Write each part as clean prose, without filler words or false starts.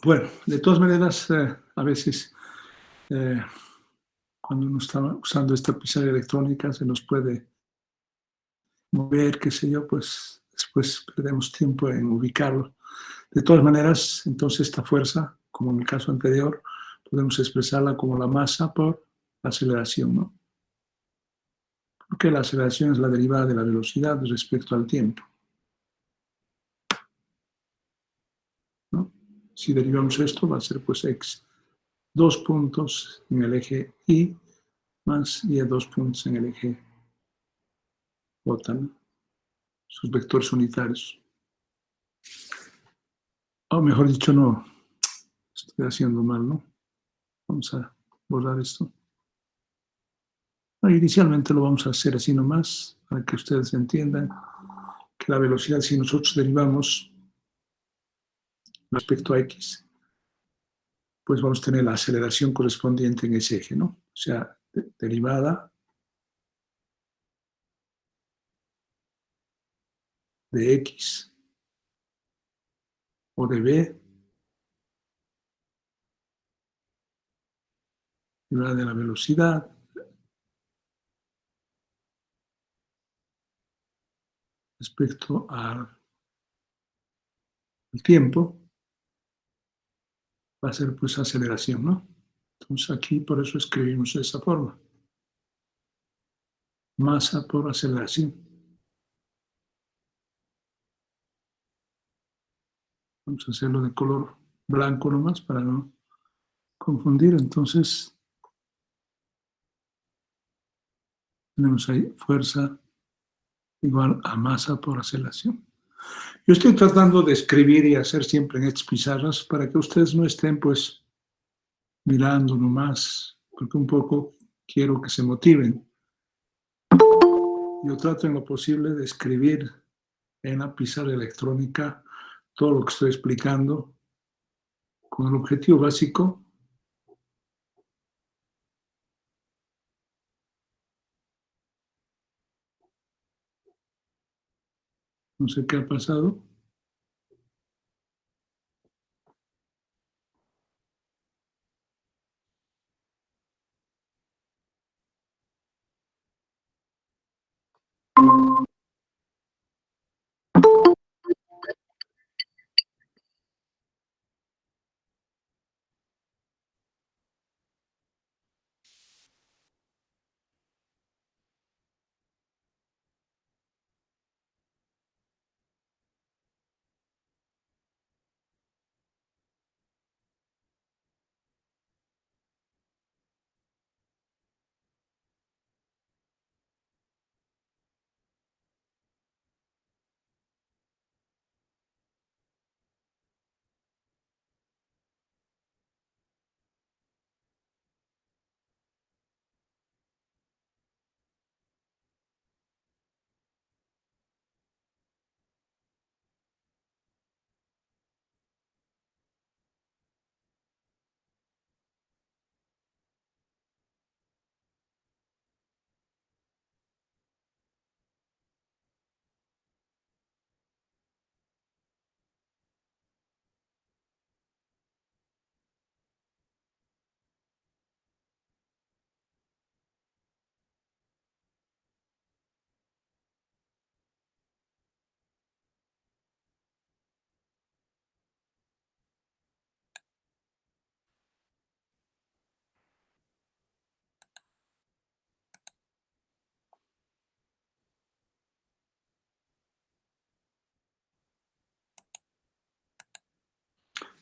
Bueno, de todas maneras, a veces, eh, cuando uno está usando esta pizarra electrónica, se nos puede mover, qué sé yo, pues después perdemos tiempo en ubicarlo. De todas maneras, entonces esta fuerza, como en el caso anterior, podemos expresarla como la masa por la aceleración, ¿no? Porque la aceleración es la derivada de la velocidad respecto al tiempo, ¿no? Si derivamos esto, va a ser pues x, 2 puntos en el eje y más y 2 puntos en el eje j, ¿no? Sus vectores unitarios. O mejor dicho, no, estoy haciendo mal, ¿no? Vamos a borrar esto. Inicialmente lo vamos a hacer así nomás, para que ustedes entiendan que la velocidad, si nosotros derivamos respecto a x, pues vamos a tener la aceleración correspondiente en ese eje, ¿no? O sea, derivada de x o de b, derivada de la velocidad, respecto al tiempo, va a ser pues aceleración, ¿no? Entonces aquí por eso escribimos de esa forma. Masa por aceleración. Vamos a hacerlo de color blanco nomás para no confundir. Entonces tenemos ahí fuerza igual a masa por aceleración. Yo estoy tratando de escribir y hacer siempre en estas pizarras para que ustedes no estén pues mirando nomás, porque un poco quiero que se motiven. Yo trato en lo posible de escribir en la pizarra electrónica todo lo que estoy explicando con el objetivo básico no sé qué ha pasado.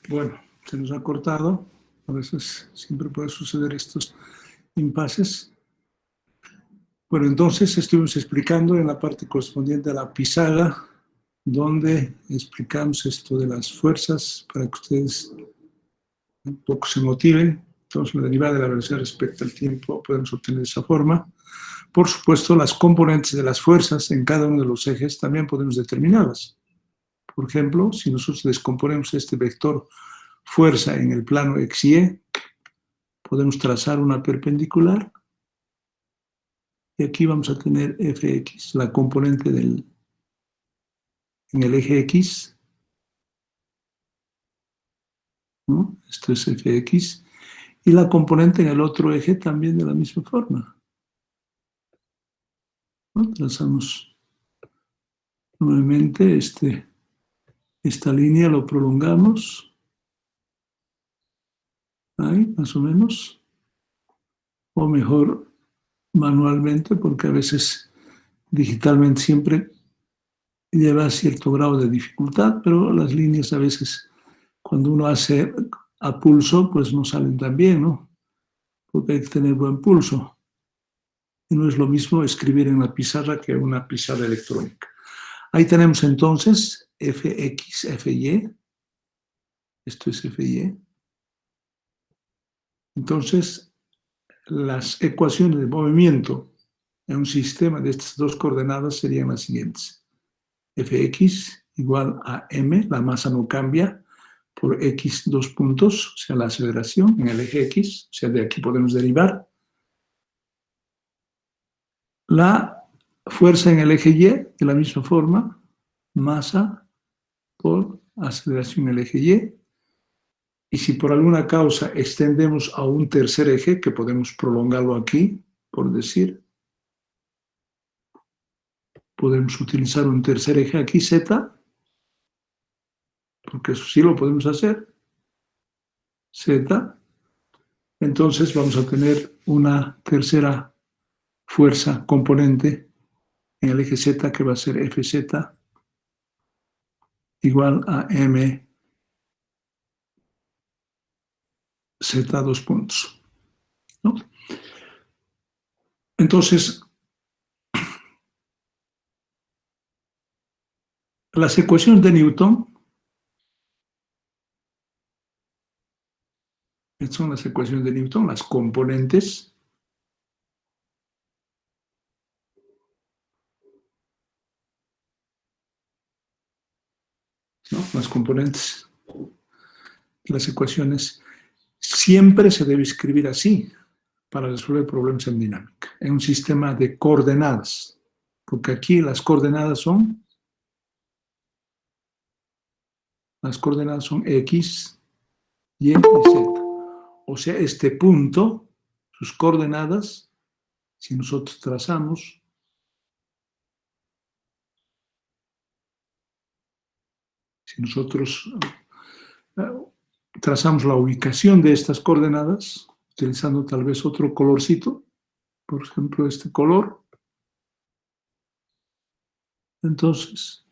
Bueno, se nos ha cortado. A veces siempre puede suceder estos impases. Bueno, entonces estuvimos explicando en la parte correspondiente a la pizarra, donde explicamos esto de las fuerzas para que ustedes un poco se motiven. Entonces, la derivada de la velocidad respecto al tiempo podemos obtener de esa forma. Por supuesto, las componentes de las fuerzas en cada uno de los ejes también podemos determinarlas. Por ejemplo, si nosotros descomponemos este vector fuerza en el plano x y, podemos trazar una perpendicular Y aquí vamos a tener fx, la componente en el eje x, ¿no? Esto es fx. Y la componente en el otro eje también de la misma forma, ¿no? Trazamos nuevamente esta línea, lo prolongamos, ahí más o menos, o mejor manualmente, porque a veces digitalmente siempre lleva cierto grado de dificultad, pero las líneas a veces cuando uno hace a pulso, pues no salen tan bien, ¿no? Porque hay que tener buen pulso. Y no es lo mismo escribir en la pizarra que en una pizarra electrónica. Ahí tenemos entonces fx, fy. Esto es fy. Entonces, las ecuaciones de movimiento en un sistema de estas dos coordenadas serían las siguientes. Fx igual a m, la masa no cambia, por x dos puntos, o sea, la aceleración en el eje x, o sea, de aquí podemos derivar. La fuerza en el eje y, de la misma forma, masa por aceleración en el eje y. Y si por alguna causa extendemos a un tercer eje, que podemos prolongarlo aquí, por decir, podemos utilizar un tercer eje aquí, z, porque eso sí lo podemos hacer, z. Entonces vamos a tener una tercera fuerza componente en el eje z que va a ser Fz igual a m z dos puntos, ¿no? Entonces, las ecuaciones de Newton, estas son las ecuaciones de Newton, las componentes, ¿no? Las componentes, las ecuaciones, siempre se debe escribir así para resolver problemas en dinámica, en un sistema de coordenadas, porque aquí las coordenadas son x, y z. O sea, este punto, sus coordenadas, si nosotros trazamos, trazamos la ubicación de estas coordenadas, utilizando tal vez otro colorcito, por ejemplo, este color. Entonces,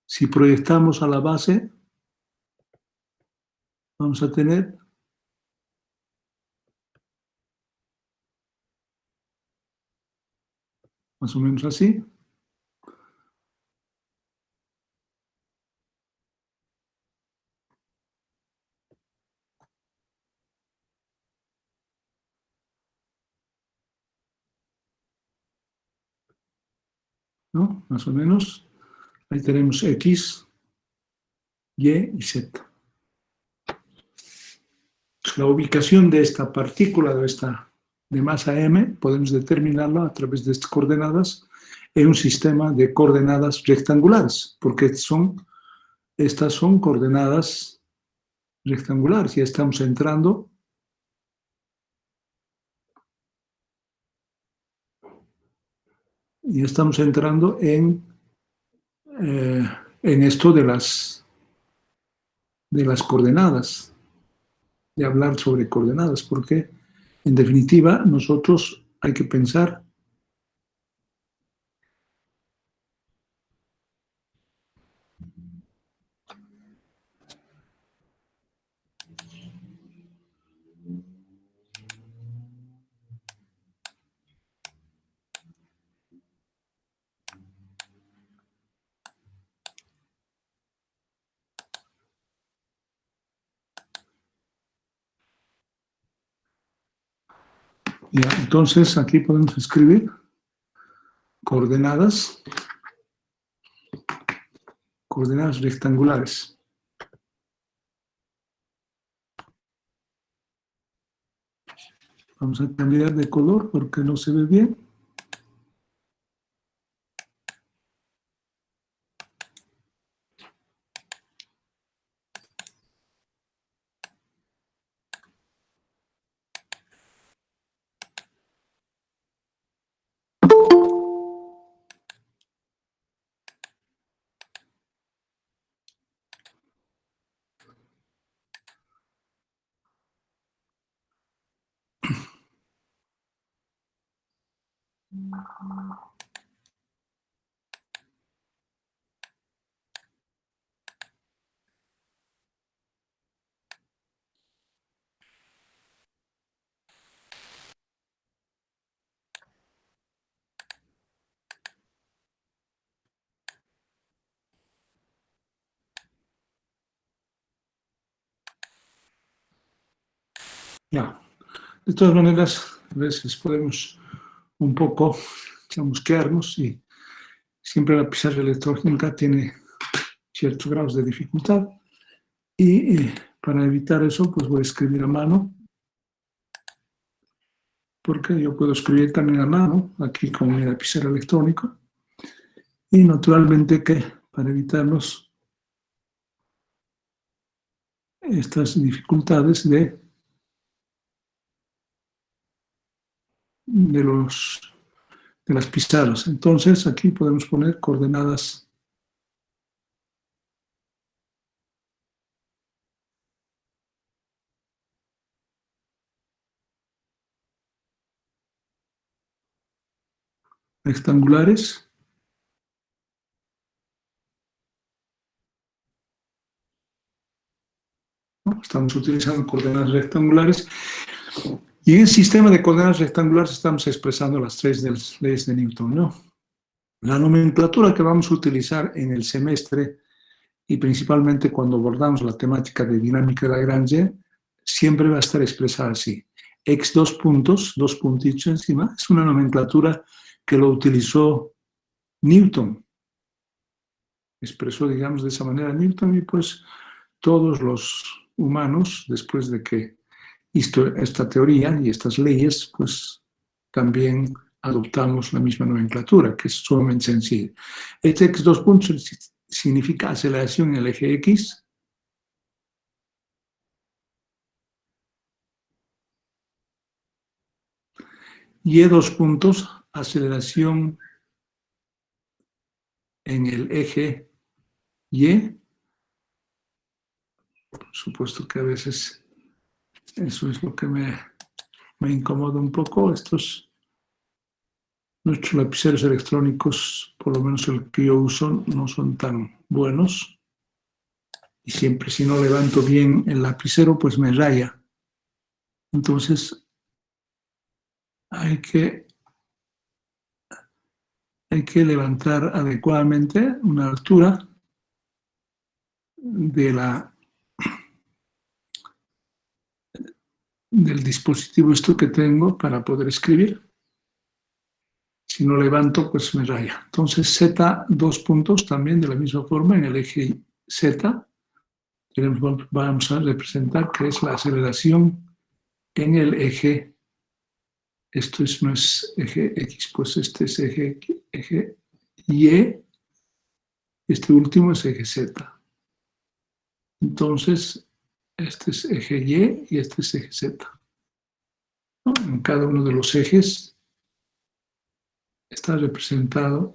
si proyectamos a la base, vamos a tener más o menos así. ¿No? Más o menos. Ahí tenemos X, Y y Z. La ubicación de esta partícula, de masa M, podemos determinarla a través de estas coordenadas en un sistema de coordenadas rectangulares, porque estas son coordenadas rectangulares. Ya estamos entrando en esto de las coordenadas, de hablar sobre coordenadas, porque en definitiva nosotros hay que pensar ya. Entonces aquí podemos escribir coordenadas rectangulares. Vamos a cambiar de color porque no se ve bien. Ya. De todas maneras, a veces podemos un poco chamusquearnos y siempre la pizarra electrónica tiene ciertos grados de dificultad y para evitar eso pues voy a escribir a mano, porque yo puedo escribir también a mano aquí con mi lapicero electrónico y naturalmente que para evitarnos estas dificultades de las pizarras. Entonces aquí podemos poner coordenadas rectangulares. ¿No? Estamos utilizando coordenadas rectangulares y en el sistema de coordenadas rectangulares estamos expresando las tres leyes de Newton, ¿no? La nomenclatura que vamos a utilizar en el semestre y principalmente cuando abordamos la temática de dinámica de Lagrange, siempre va a estar expresada así. X dos puntos, dos puntitos encima, es una nomenclatura que lo utilizó Newton. Expresó, digamos, de esa manera Newton y pues todos los humanos, después de que hizo esta teoría y estas leyes, pues también adoptamos la misma nomenclatura, que es sumamente sencilla. Este X dos puntos significa aceleración en el eje X. Y dos puntos, aceleración en el eje Y. Por supuesto que a veces eso es lo que me incomoda un poco. Nuestros lapiceros electrónicos, por lo menos el que yo uso, no son tan buenos. Y siempre si no levanto bien el lapicero, pues me raya. Entonces hay que levantar adecuadamente una altura del dispositivo esto que tengo para poder escribir. Si no levanto, pues me raya. Entonces, Z, dos puntos también de la misma forma en el eje Z. Vamos a representar que es la aceleración en el eje. Esto no es eje X, pues este es eje Y. Este último es eje Z. Entonces, este es eje Y este es eje Z. ¿No? En cada uno de los ejes está representadas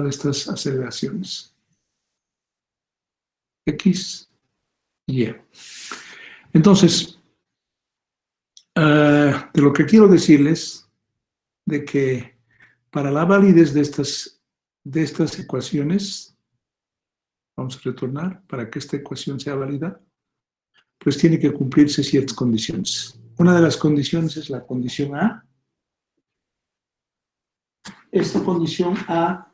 estas aceleraciones. X, Y. Entonces, de lo que quiero decirles, de que para la validez de estas ecuaciones, vamos a retornar, para que esta ecuación sea válida, pues tiene que cumplirse ciertas condiciones. Una de las condiciones es la condición A. Esta condición A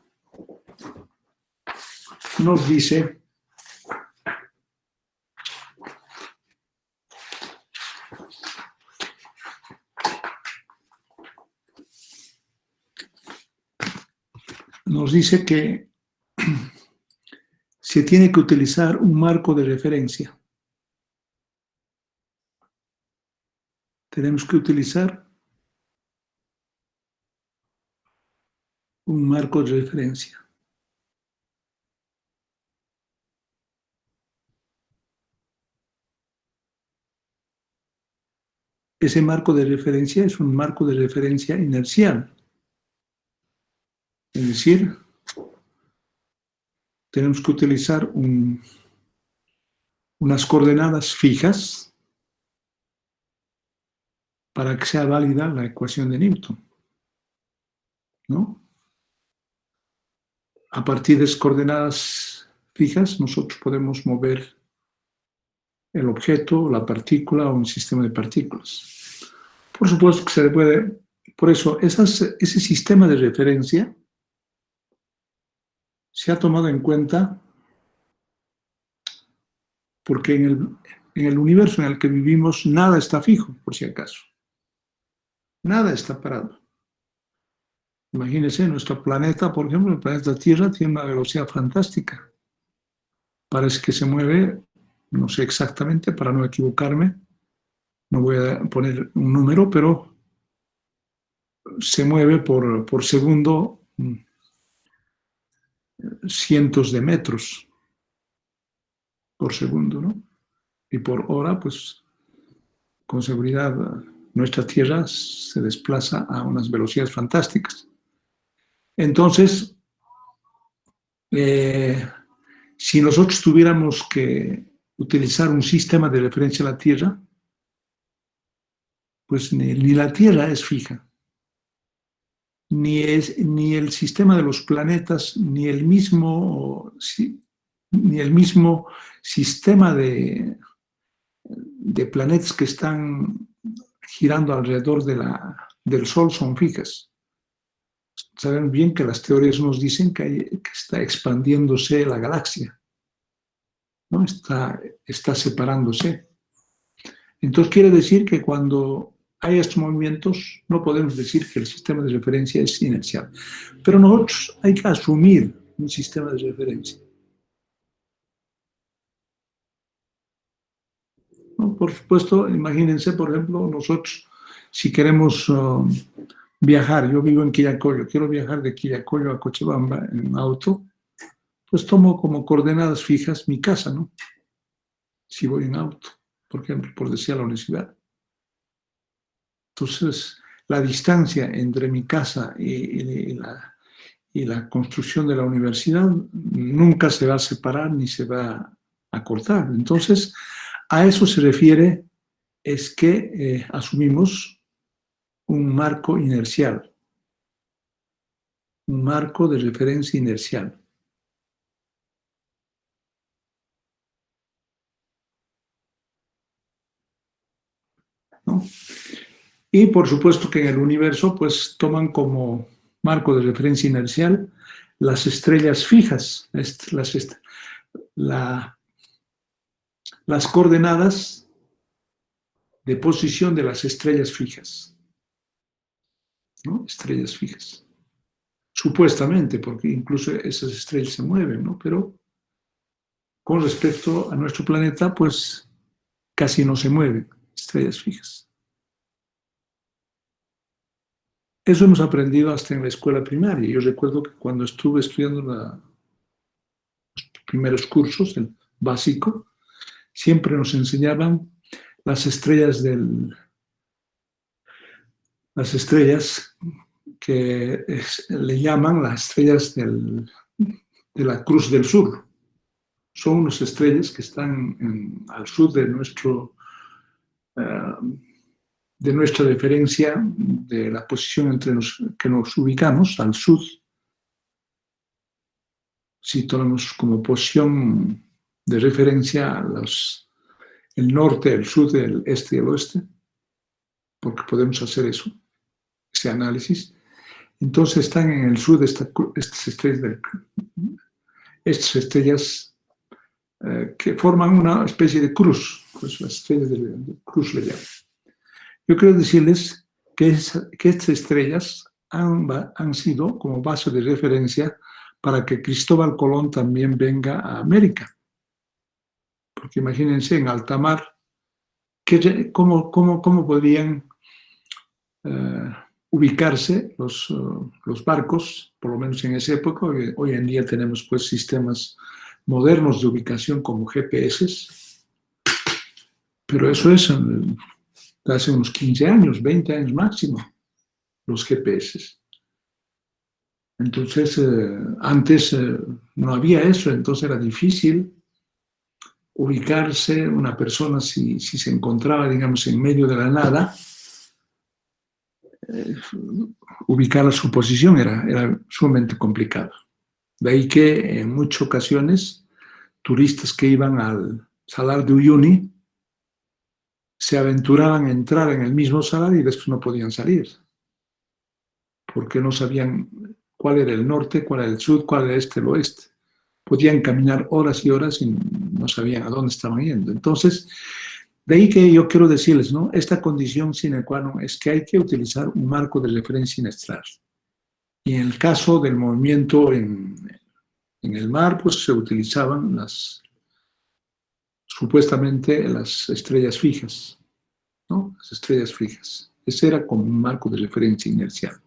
nos dice que se tiene que utilizar un marco de referencia. Tenemos que utilizar un marco de referencia. Ese marco de referencia es un marco de referencia inercial. Es decir, tenemos que utilizar unas coordenadas fijas para que sea válida la ecuación de Newton, ¿no? A partir de esas coordenadas fijas, nosotros podemos mover el objeto, la partícula o un sistema de partículas. Por supuesto que se puede, por eso ese sistema de referencia se ha tomado en cuenta porque en el universo en el que vivimos nada está fijo, por si acaso. Nada está parado. Imagínense, nuestro planeta, por ejemplo, el planeta Tierra tiene una velocidad fantástica. Parece que se mueve, no sé exactamente, para no equivocarme, no voy a poner un número, pero se mueve por segundo cientos de metros por segundo, ¿no? Y por hora, pues, con seguridad, nuestra Tierra se desplaza a unas velocidades fantásticas. Entonces, si nosotros tuviéramos que utilizar un sistema de referencia a la Tierra, pues ni la Tierra es fija, ni el sistema de los planetas, ni el mismo sistema de planetas que están girando alrededor del Sol son fijas. Saben bien que las teorías nos dicen que está expandiéndose la galaxia, ¿no? Está separándose. Entonces quiere decir que cuando hay estos movimientos no podemos decir que el sistema de referencia es inercial. Pero nosotros hay que asumir un sistema de referencia, ¿no? Por supuesto, imagínense, por ejemplo, nosotros si queremos viajar, yo vivo en Quillacollo, quiero viajar de Quillacollo a Cochabamba en auto, pues tomo como coordenadas fijas mi casa, ¿no? Si voy en auto, por ejemplo, por decir a la universidad. Entonces, la distancia entre mi casa y la construcción de la universidad nunca se va a separar ni se va a cortar. Entonces, a eso se refiere, es que asumimos un marco inercial, un marco de referencia inercial, ¿no? Y por supuesto que en el universo pues toman como marco de referencia inercial las estrellas fijas, las coordenadas de posición de las estrellas fijas, ¿no? Estrellas fijas. Supuestamente, porque incluso esas estrellas se mueven, ¿no? Pero con respecto a nuestro planeta, pues casi no se mueven, estrellas fijas. Eso hemos aprendido hasta en la escuela primaria. Yo recuerdo que cuando estuve estudiando los primeros cursos, el básico, siempre nos enseñaban las estrellas que le llaman las estrellas de la Cruz del Sur. Son unas estrellas que están al sur de nuestra referencia, de la posición que nos ubicamos, al sur. Si tomamos como posición de referencia el norte, el sur, el este y el oeste, porque podemos hacer eso, ese análisis. Entonces están en el sur de estas estrellas que forman una especie de cruz, pues las estrellas de cruz le llaman. Yo quiero decirles que estas estrellas han sido como base de referencia para que Cristóbal Colón también venga a América. Porque imagínense en alta mar, ¿cómo podrían ubicarse los barcos, por lo menos en esa época? Hoy en día tenemos pues sistemas modernos de ubicación como GPS, pero eso es hace unos 15 años, 20 años máximo, los GPS. Entonces, antes no había eso, entonces era difícil ubicarse una persona si se encontraba, digamos, en medio de la nada, ubicar su posición era sumamente complicado. De ahí que en muchas ocasiones turistas que iban al Salar de Uyuni se aventuraban a entrar en el mismo salar y después no podían salir, porque no sabían cuál era el norte, cuál era el sur, cuál era el este, el oeste. Podían caminar horas y horas y no sabían a dónde estaban yendo. Entonces, de ahí que yo quiero decirles, ¿no? Esta condición sine qua non es que hay que utilizar un marco de referencia inestral. Y en el caso del movimiento en el mar, pues se utilizaban supuestamente las estrellas fijas, ¿no? Las estrellas fijas. Ese era como un marco de referencia inercial.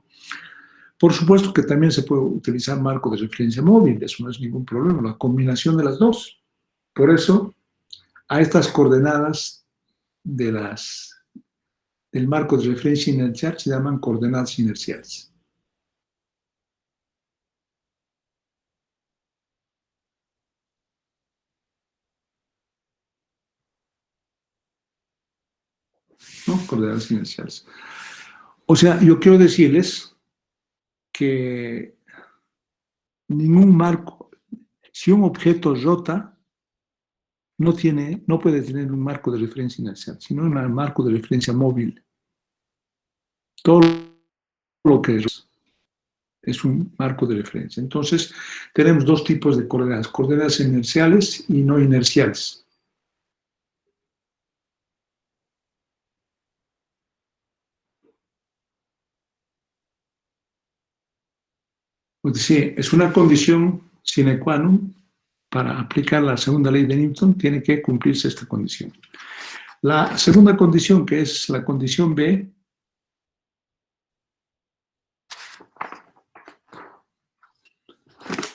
Por supuesto que también se puede utilizar marco de referencia móvil, eso no es ningún problema, la combinación de las dos. Por eso, a estas coordenadas del marco de referencia inercial se llaman coordenadas inerciales. ¿No? Coordenadas inerciales. O sea, yo quiero decirles que ningún marco, si un objeto rota, no puede tener un marco de referencia inercial, sino un marco de referencia móvil. Todo lo que es un marco de referencia. Entonces, tenemos dos tipos de coordenadas inerciales y no inerciales. Pues sí, es una condición sine qua non para aplicar la segunda ley de Newton, tiene que cumplirse esta condición. La segunda condición, que es la condición B,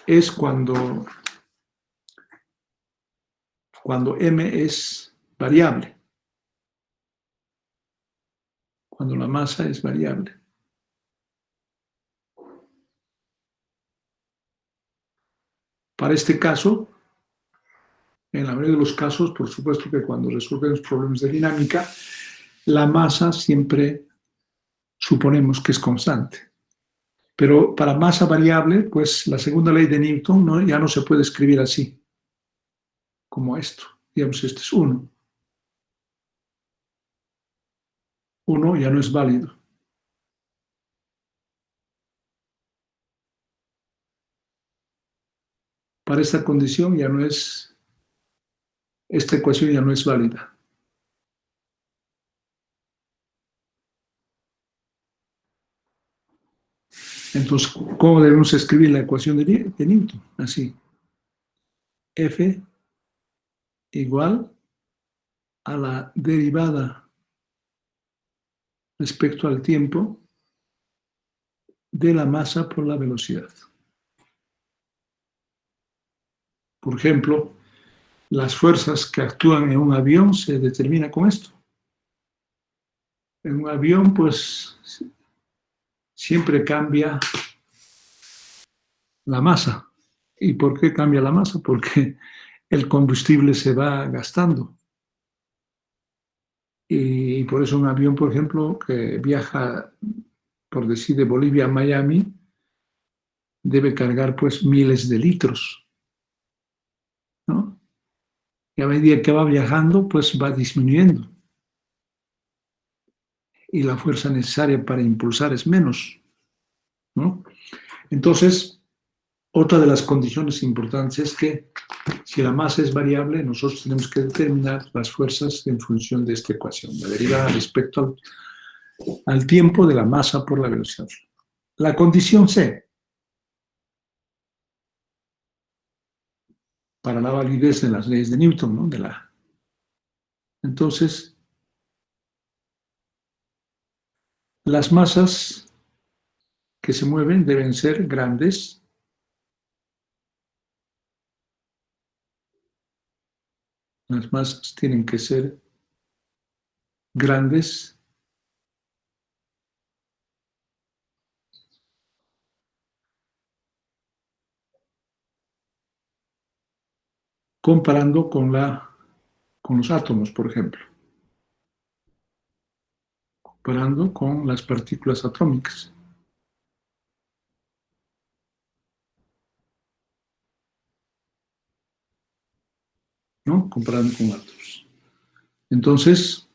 es cuando M es variable, cuando la masa es variable. Para este caso, en la mayoría de los casos, por supuesto que cuando resolvemos problemas de dinámica, la masa siempre suponemos que es constante. Pero para masa variable, pues la segunda ley de Newton ya no se puede escribir así, como esto. Digamos, este es 1. 1 ya no es válido. Para esta condición esta ecuación ya no es válida. Entonces, ¿cómo debemos escribir la ecuación de Newton? Así. F igual a la derivada respecto al tiempo de la masa por la velocidad. Por ejemplo, las fuerzas que actúan en un avión se determinan con esto. En un avión, pues, siempre cambia la masa. ¿Y por qué cambia la masa? Porque el combustible se va gastando. Y por eso un avión, por ejemplo, que viaja, por decir, de Bolivia a Miami, debe cargar pues miles de litros, ¿no? Y a medida que va viajando, pues va disminuyendo. Y la fuerza necesaria para impulsar es menos, ¿no? Entonces, otra de las condiciones importantes es que si la masa es variable, nosotros tenemos que determinar las fuerzas en función de esta ecuación, la derivada respecto al tiempo de la masa por la velocidad. La condición C, para la validez de las leyes de Newton, ¿no? Entonces, las masas que se mueven deben ser grandes. Las masas tienen que ser grandes comparando con los átomos, por ejemplo. comparando con las partículas atómicas, ¿no? Comparando con átomos. Entonces,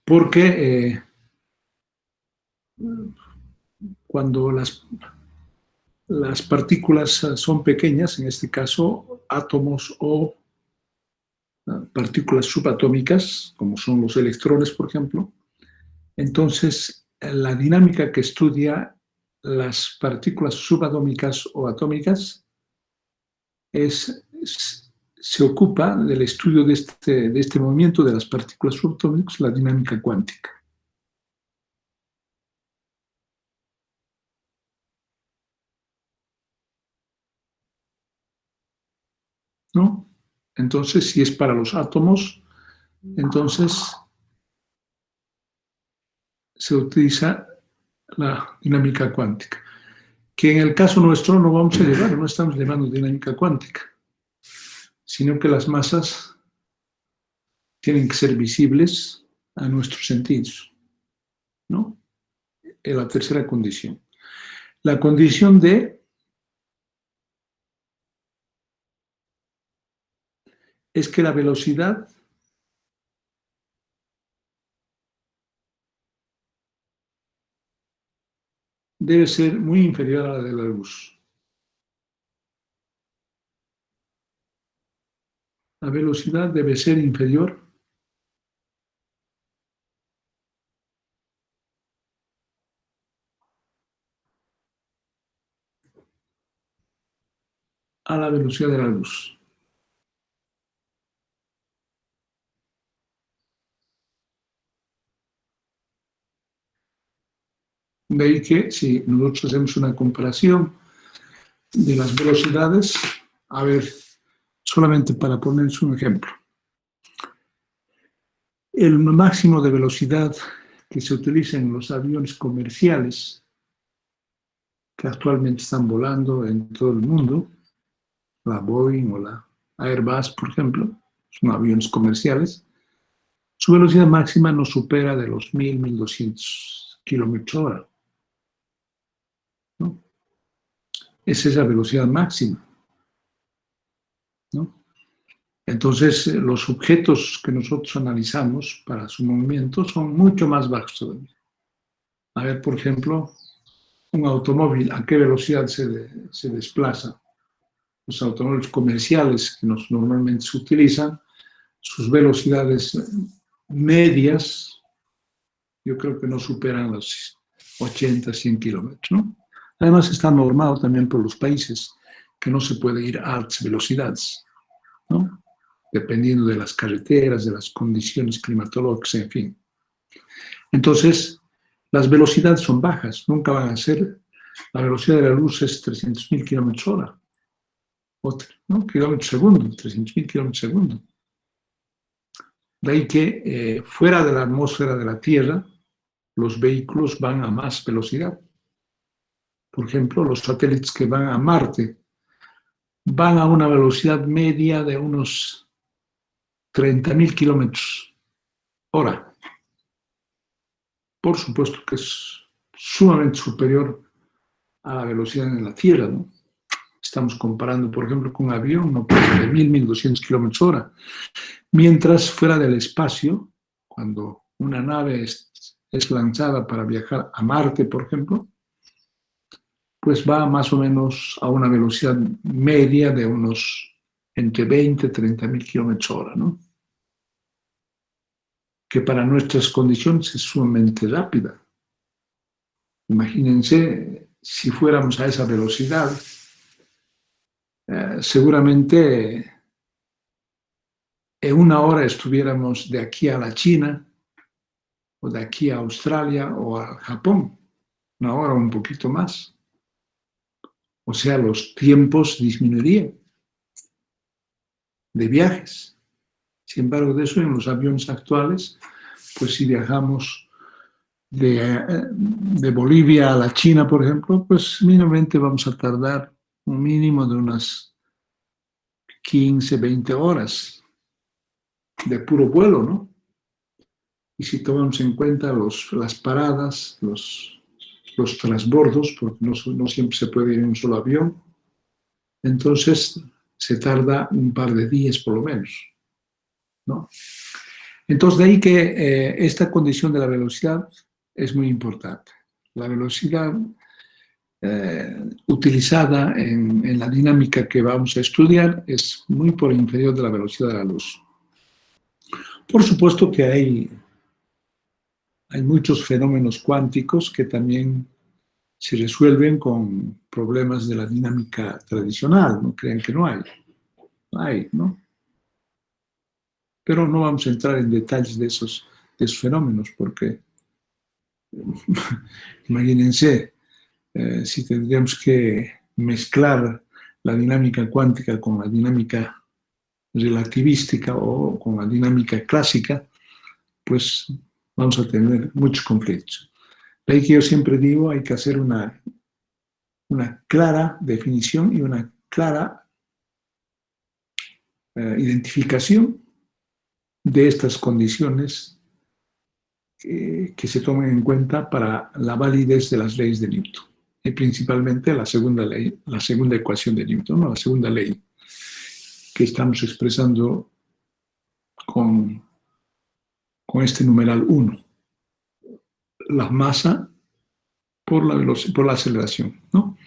porque cuando las partículas son pequeñas, en este caso átomos o partículas subatómicas, como son los electrones, por ejemplo, entonces la dinámica que estudia las partículas subatómicas o atómicas se ocupa del estudio de este movimiento de las partículas subatómicas, la dinámica cuántica. ¿No? Entonces, si es para los átomos, entonces se utiliza la dinámica cuántica, que en el caso nuestro no vamos a llevar, no estamos llevando dinámica cuántica, sino que las masas tienen que ser visibles a nuestros sentidos, ¿no? Es la tercera condición. La condición D es que la velocidad debe ser muy inferior a la de la luz. La velocidad debe ser inferior a la velocidad de la luz. De ahí que si nosotros hacemos una comparación de las velocidades, a ver, solamente para ponerles un ejemplo. El máximo de velocidad que se utiliza en los aviones comerciales que actualmente están volando en todo el mundo, la Boeing o la Airbus, por ejemplo, son aviones comerciales, su velocidad máxima no supera de los 1.200 kilómetros hora, ¿no? Esa es la velocidad máxima, ¿no? Entonces, los objetos que nosotros analizamos para su movimiento son mucho más bajos todavía. A ver, por ejemplo, un automóvil, ¿a qué velocidad se desplaza? Los automóviles comerciales que normalmente se utilizan, sus velocidades medias, yo creo que no superan los 80, 100 kilómetros, ¿no? Además, está normado también por los países que no se puede ir a altas velocidades, ¿no? Dependiendo de las carreteras, de las condiciones climatológicas, en fin. Entonces, las velocidades son bajas, nunca van a ser, la velocidad de la luz es 300.000 kilómetros hora, ¿no? Kilómetros segundo, 300.000 kilómetros segundo. De ahí que fuera de la atmósfera de la Tierra, los vehículos van a más velocidad. Por ejemplo, los satélites que van a Marte van a una velocidad media de unos 30.000 kilómetros hora. Por supuesto que es sumamente superior a la velocidad en la Tierra, ¿no? Estamos comparando, por ejemplo, con un avión, no pasa de 1.200 kilómetros hora. Mientras fuera del espacio, cuando una nave es lanzada para viajar a Marte, por ejemplo, pues va más o menos a una velocidad media de unos entre 20 y 30.000 kilómetros hora, ¿no? Que para nuestras condiciones es sumamente rápida. Imagínense si fuéramos a esa velocidad, seguramente en una hora estuviéramos de aquí a la China, o de aquí a Australia o a Japón, una hora o un poquito más. O sea, los tiempos disminuirían de viajes. Sin embargo, de eso en los aviones actuales, pues si viajamos de Bolivia a la China, por ejemplo, pues mínimamente vamos a tardar un mínimo de unas 15, 20 horas de puro vuelo, ¿no? y si tomamos en cuenta las paradas, los transbordos, porque no siempre se puede ir en un solo avión, entonces se tarda un par de días por lo menos, ¿no? Entonces, de ahí que esta condición de la velocidad es muy importante. La velocidad utilizada en la dinámica que vamos a estudiar es muy por inferior de la velocidad de la luz. Por supuesto que hay muchos fenómenos cuánticos que también se resuelven con problemas de la dinámica tradicional. No crean que no hay. Hay, ¿no? Pero no vamos a entrar en detalles de esos fenómenos porque imagínense si tendríamos que mezclar la dinámica cuántica con la dinámica relativística o con la dinámica clásica, pues vamos a tener muchos conflictos. De ahí que yo siempre digo, hay que hacer una clara definición y una clara identificación de estas condiciones que se tomen en cuenta para la validez de las leyes de Newton. Y principalmente la segunda ley, la segunda ecuación de Newton, ¿no? La segunda ley que estamos expresando con este numeral 1. La masa por la aceleración, ¿no?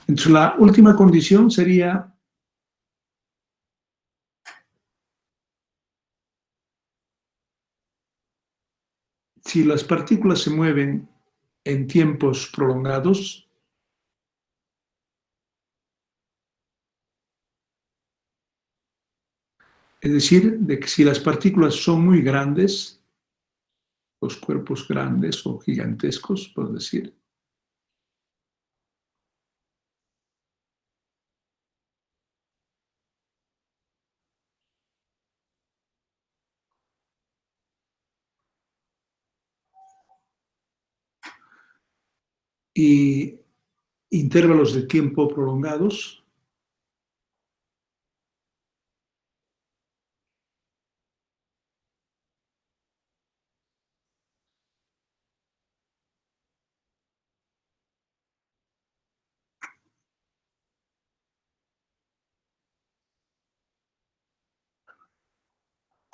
Entonces, la última condición sería si las partículas se mueven en tiempos prolongados, es decir, de que si las partículas son muy grandes, los cuerpos grandes o gigantescos, por decir, y intervalos de tiempo prolongados,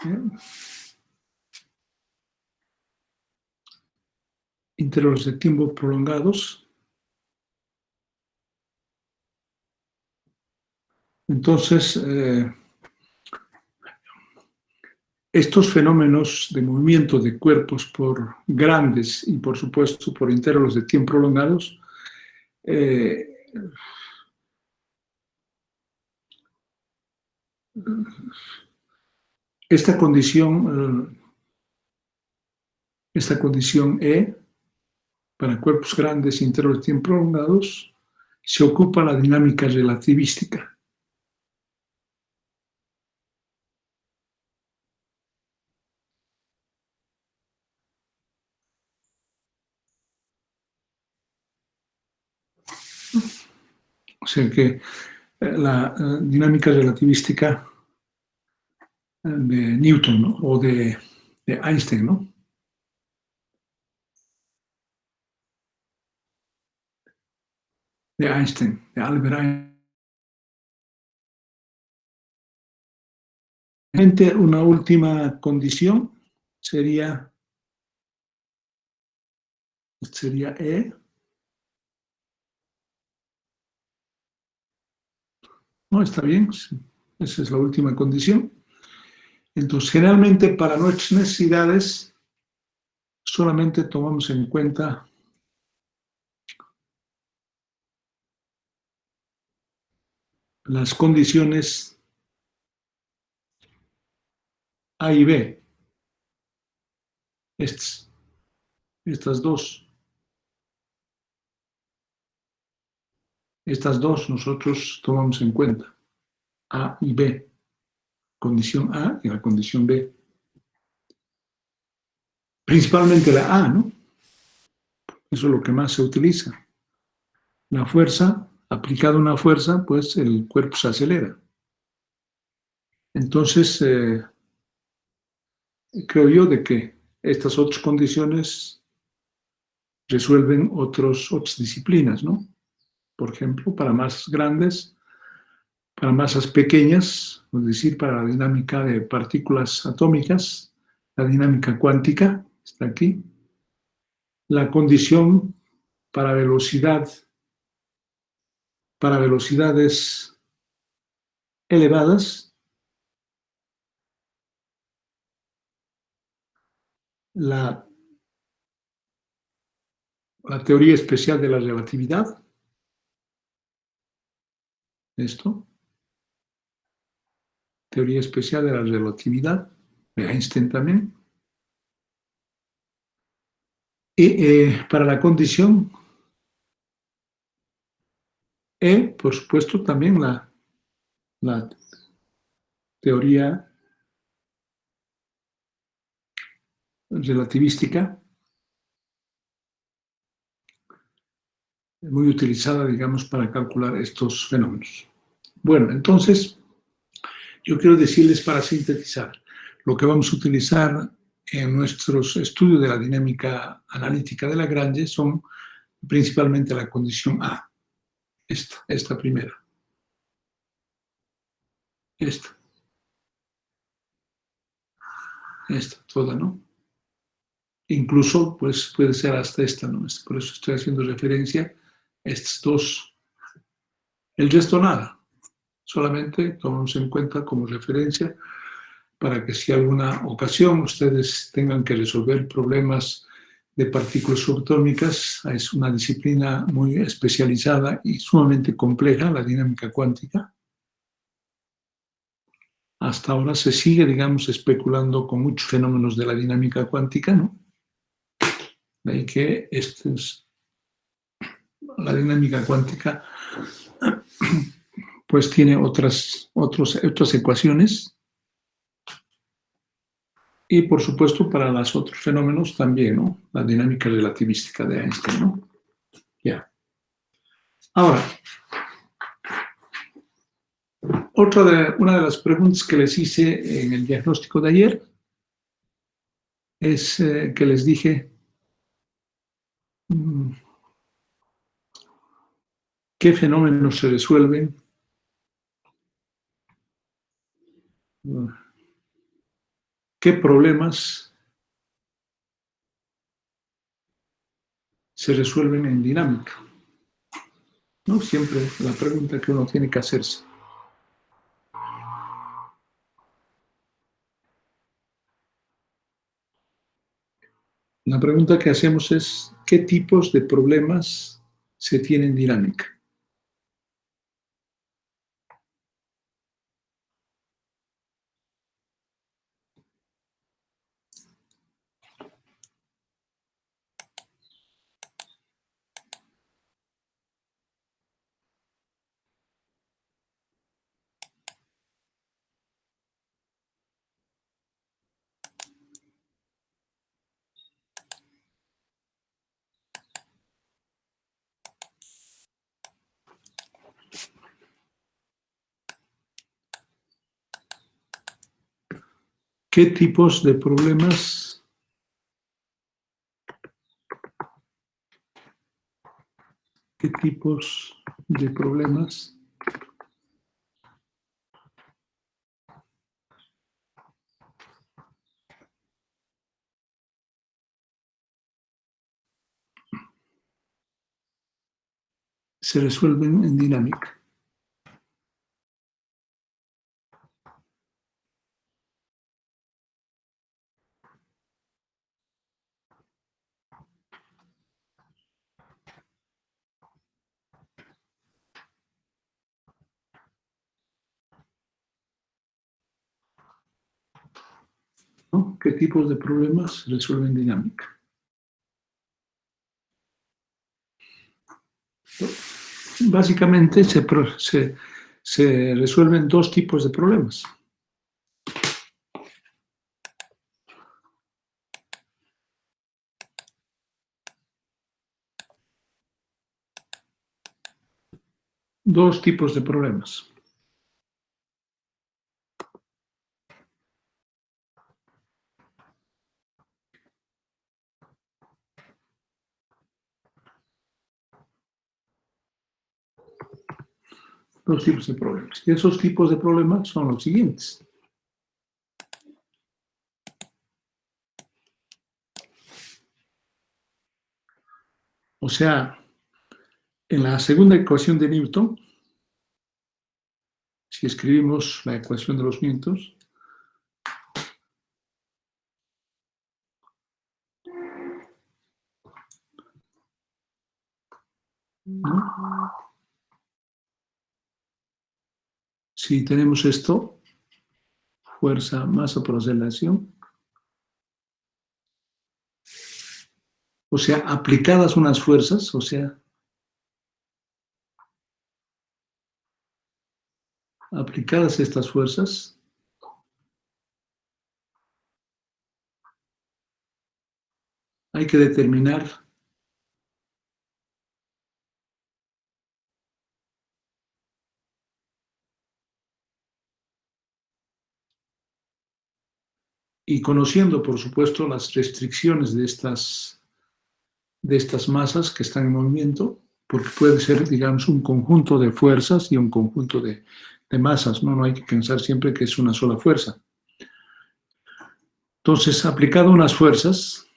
¿eh? Intervalos de tiempo prolongados. Entonces, estos fenómenos de movimiento de cuerpos por grandes y, por supuesto, por intervalos de tiempo prolongados, esta condición E, para cuerpos grandes e intervalos de tiempo prolongados, se ocupa la dinámica relativística. O sea que la dinámica relativística de Newton, ¿no? O de Einstein, ¿no? De Einstein, de Albert Einstein. Una última condición sería E. No, está bien, esa es la última condición. Entonces, generalmente para nuestras necesidades solamente tomamos en cuenta las condiciones A y B, estas dos. Estas dos nosotros tomamos en cuenta, A y B, condición A y la condición B. Principalmente la A, ¿no? Eso es lo que más se utiliza. La fuerza, aplicada una fuerza, pues el cuerpo se acelera. Entonces, creo yo de que estas otras condiciones resuelven otras disciplinas, ¿no? Por ejemplo, para masas grandes, para masas pequeñas, es decir, para la dinámica de partículas atómicas, la dinámica cuántica, está aquí, la condición para velocidades elevadas, la teoría especial de la relatividad, esto, teoría especial de la relatividad, de Einstein también, y para la condición E, por supuesto, también la teoría relativística, muy utilizada, digamos, para calcular estos fenómenos. Bueno, entonces, yo quiero decirles para sintetizar, lo que vamos a utilizar en nuestros estudios de la dinámica analítica de Lagrange son principalmente la condición A, esta primera, esta toda, ¿no? Incluso, pues, puede ser hasta esta, ¿no? Por eso estoy haciendo referencia a estas dos. El resto nada, solamente tomamos en cuenta como referencia para que si alguna ocasión ustedes tengan que resolver problemas de partículas subatómicas, es una disciplina muy especializada y sumamente compleja, la dinámica cuántica. Hasta ahora se sigue, digamos, especulando con muchos fenómenos de la dinámica cuántica, ¿no? De ahí que la dinámica cuántica pues tiene otras ecuaciones y por supuesto para los otros fenómenos también, ¿no? La dinámica relativística de Einstein, ¿no? Ya. Ahora, una de las preguntas que les hice en el diagnóstico de ayer es que les dije qué fenómenos se resuelven qué problemas se resuelven en dinámica, ¿no? Siempre la pregunta que uno tiene que hacerse. La pregunta que hacemos es, ¿qué tipos de problemas se tienen en dinámica? ¿Qué tipos de problemas se resuelven en dinámica? ¿No? ¿Qué tipos de problemas se resuelven en dinámica? Básicamente se resuelven dos tipos de problemas. Dos tipos de problemas. Dos tipos de problemas. Y esos tipos de problemas son los siguientes. O sea, en la segunda ecuación de Newton, si escribimos la ecuación de los vientos, ¿no? Si tenemos esto, fuerza, masa por aceleración, o sea, aplicadas unas fuerzas, o sea, aplicadas estas fuerzas, hay que determinar y conociendo, por supuesto, las restricciones de estas masas que están en movimiento, porque puede ser, digamos, un conjunto de fuerzas y un conjunto de masas, ¿no? No hay que pensar siempre que es una sola fuerza. Entonces, aplicado unas fuerzas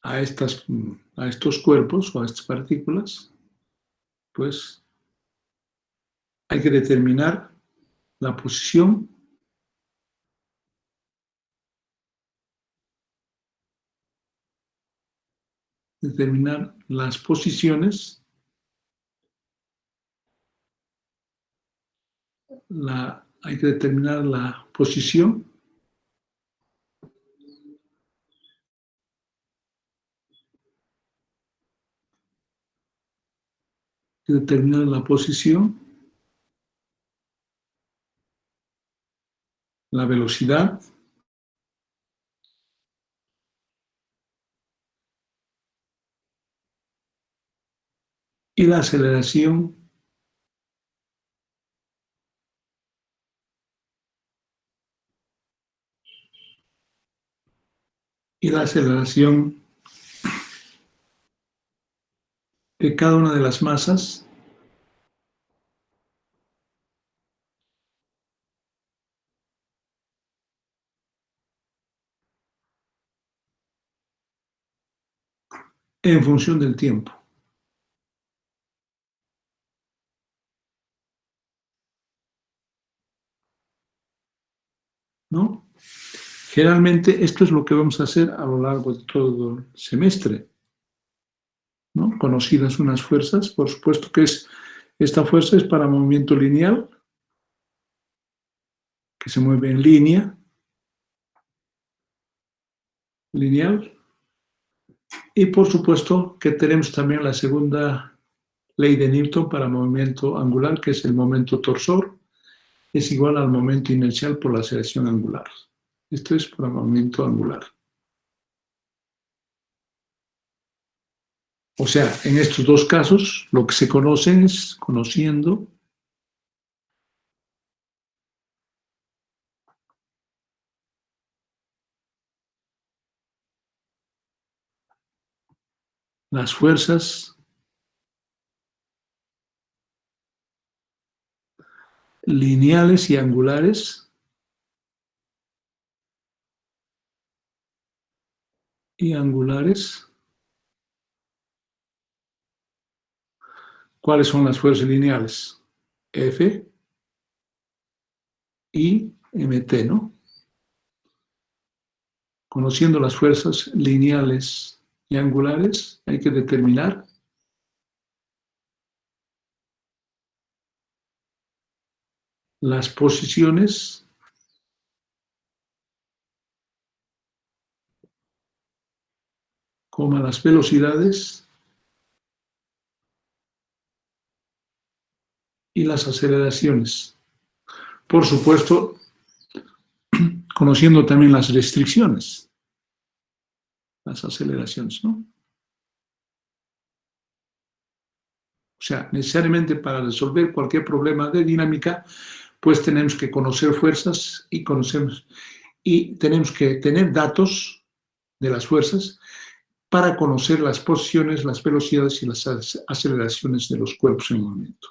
a estos cuerpos o a estas partículas, pues hay que determinar la posición determinar las posiciones, hay que determinar la posición determinar la posición, la velocidad y la aceleración de cada una de las masas en función del tiempo, ¿no? Generalmente esto es lo que vamos a hacer a lo largo de todo el semestre, ¿no? Conocidas unas fuerzas, por supuesto que esta fuerza es para movimiento lineal, que se mueve en línea, lineal, y por supuesto que tenemos también la segunda ley de Newton para movimiento angular, que es el momento torsor, es igual al momento inercial por la aceleración angular. Esto es para movimiento angular. O sea, en estos dos casos, lo que se conocen es conociendo las fuerzas lineales y angulares ¿Cuáles son las fuerzas lineales? F y mt, ¿no? Conociendo las fuerzas lineales y angulares, hay que determinar las posiciones como las velocidades y las aceleraciones. Por supuesto, conociendo también las restricciones, las aceleraciones, ¿no? O sea, necesariamente para resolver cualquier problema de dinámica, pues tenemos que conocer fuerzas y tenemos que tener datos de las fuerzas para conocer las posiciones, las velocidades y las aceleraciones de los cuerpos en movimiento.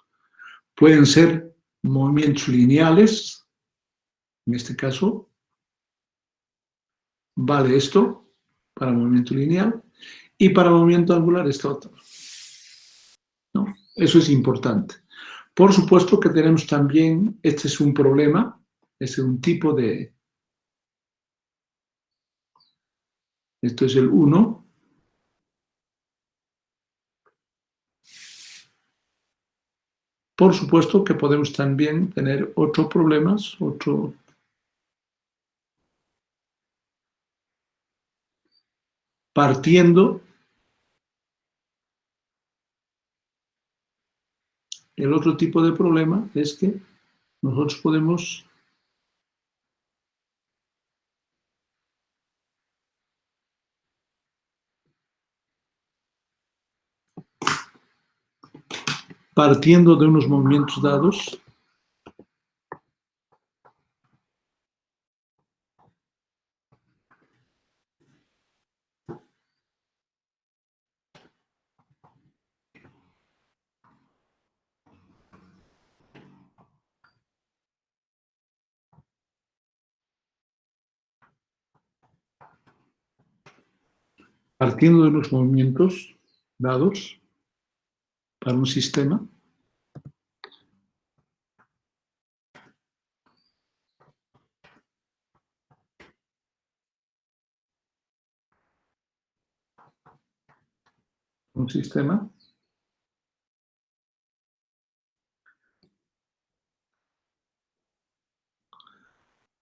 Pueden ser movimientos lineales, en este caso, vale esto para movimiento lineal, y para movimiento angular esta otra, ¿no? Eso es importante. Por supuesto que tenemos también, este es un problema, este es un tipo de, esto es el 1, por supuesto que podemos también tener otros problemas, partiendo. El otro tipo de problema es que nosotros podemos partiendo de unos movimientos dados, partiendo de los movimientos dados para un sistema,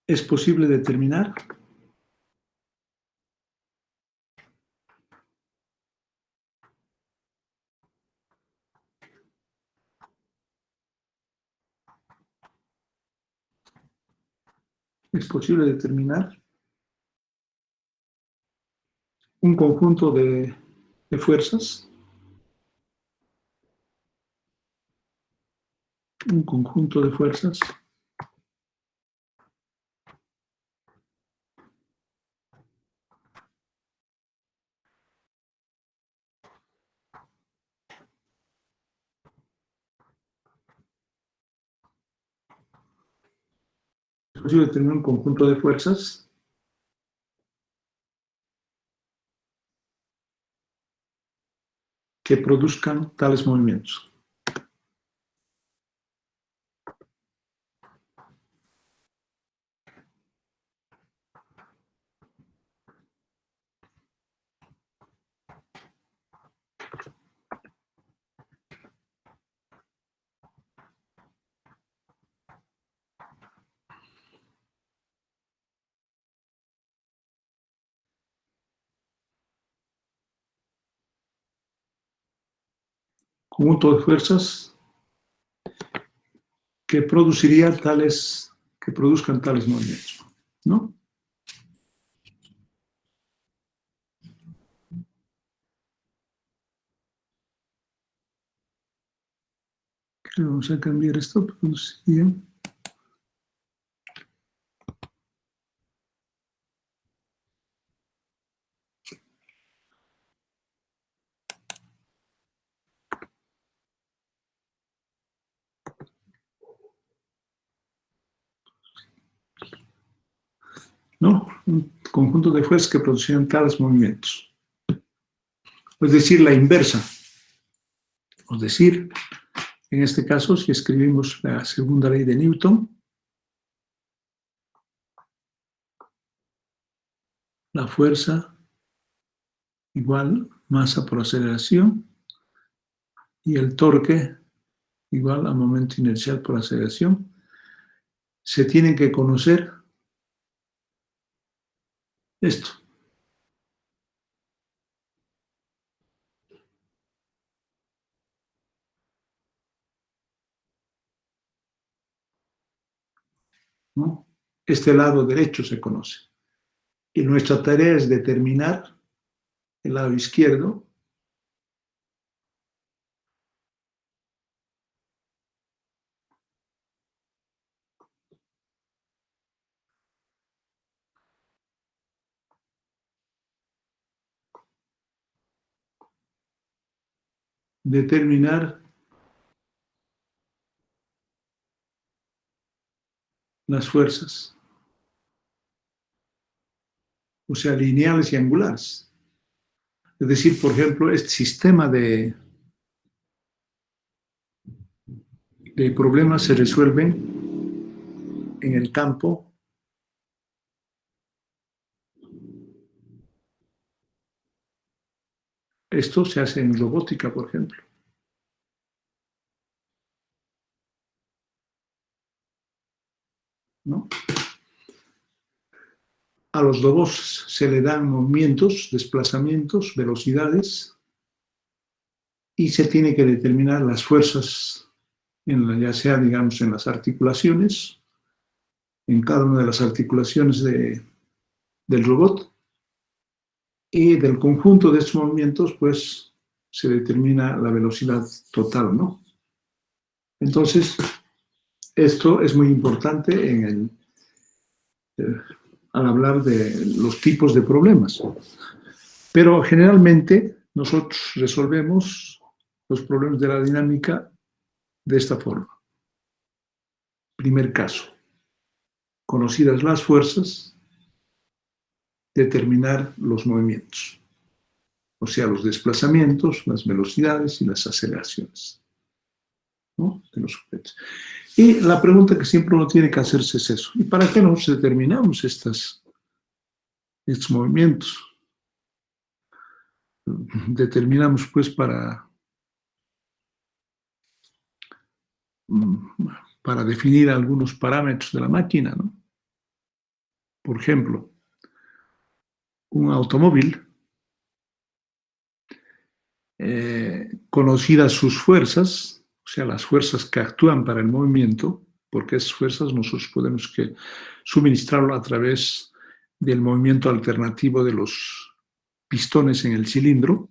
es posible determinar un conjunto de fuerzas, un conjunto de fuerzas es posible determinar un conjunto de fuerzas que produzcan tales movimientos. Conjunto de fuerzas que producirían tales, que produzcan tales movimientos, ¿no? Vamos a cambiar esto, producir. ¿No? Un conjunto de fuerzas que producían tales movimientos. Es decir, la inversa. Es decir, en este caso, si escribimos la segunda ley de Newton, la fuerza igual masa por aceleración y el torque igual a momento inercial por aceleración, se tiene que conocer esto. ¿No? Este lado derecho se conoce. Y nuestra tarea es determinar el lado izquierdo, determinar las fuerzas, o sea, lineales y angulares. Es decir, por ejemplo, este sistema de problemas se resuelven en el campo Esto se hace en robótica, por ejemplo, ¿no? A los robots se le dan movimientos, desplazamientos, velocidades y se tiene que determinar las fuerzas, ya sea, digamos, en las articulaciones, en cada una de las articulaciones del robot, y del conjunto de estos movimientos, pues, se determina la velocidad total, ¿no? Entonces, esto es muy importante al hablar de los tipos de problemas. Pero generalmente nosotros resolvemos los problemas de la dinámica de esta forma. Primer caso, conocidas las fuerzas, determinar los movimientos, o sea, los desplazamientos, las velocidades y las aceleraciones, ¿no?, de los objetos. Y la pregunta que siempre uno tiene que hacerse es eso: ¿y para qué nos determinamos estos movimientos? Determinamos, pues, para definir algunos parámetros de la máquina, ¿no? Por ejemplo, un automóvil, conocidas sus fuerzas, o sea, las fuerzas que actúan para el movimiento, porque esas fuerzas nosotros podemos suministrarlo a través del movimiento alternativo de los pistones en el cilindro.